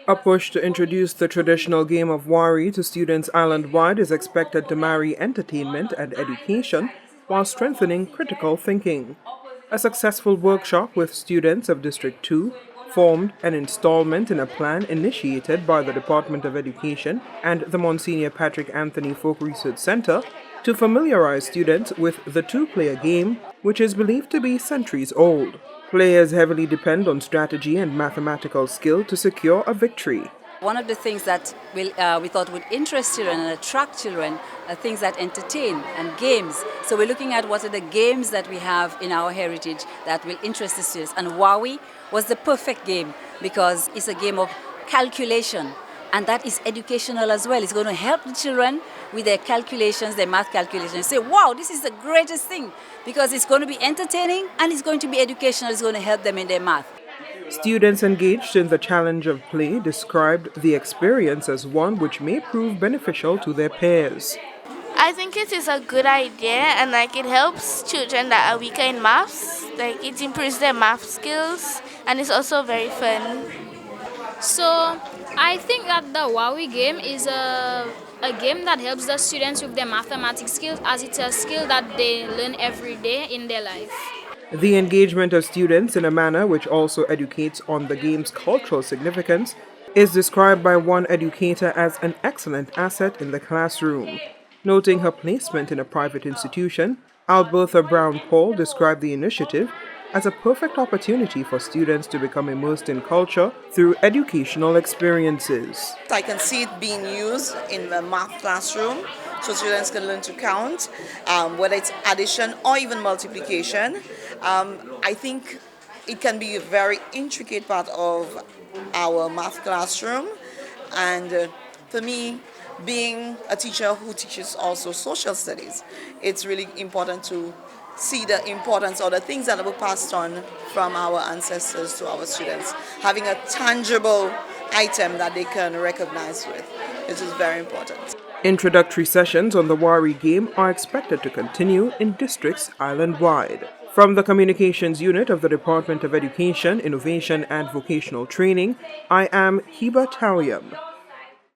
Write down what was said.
A push to introduce the traditional game of Wawi to students island-wide is expected to marry entertainment and education while strengthening critical thinking. A successful workshop with students of District 2 formed an installment in a plan initiated by the Department of Education and the Monsignor Patrick Anthony Folk Research Center to familiarize students with the two-player game, which is believed to be centuries old. Players heavily depend on strategy and mathematical skill to secure a victory. One of the things that we thought would interest children and attract children are things that entertain and games. So we're looking at what are the games that we have in our heritage that will interest the students. And Wawi was the perfect game because it's a game of calculation. And that is educational as well. It's going to help the children with their calculations, their math calculations. Say, wow, this is the greatest thing because it's going to be entertaining and it's going to be educational. It's going to help them in their math. Students engaged in the challenge of play described the experience as one which may prove beneficial to their peers. I think it is a good idea and it helps children that are weaker in maths. It improves their math skills and it's also very fun. So I think that the Wawi game is a game that helps the students with their mathematics skills as it's a skill that they learn every day in their life. The engagement of students in a manner which also educates on the game's cultural significance is described by one educator as an excellent asset in the classroom. Noting her placement in a private institution, Albertha Brown-Paul described the initiative as a perfect opportunity for students to become immersed in culture through educational experiences. I can see it being used in the math classroom so students can learn to count, whether it's addition or even multiplication. I think it can be a very intricate part of our math classroom, and for me, being a teacher who teaches also social studies, it's really important to see the importance or the things that were passed on from our ancestors to our students. Having a tangible item that they can recognize with, which is very important. Introductory sessions on the Wawi game are expected to continue in districts island-wide. From the Communications Unit of the Department of Education, Innovation and Vocational Training, I am Keba Taliam.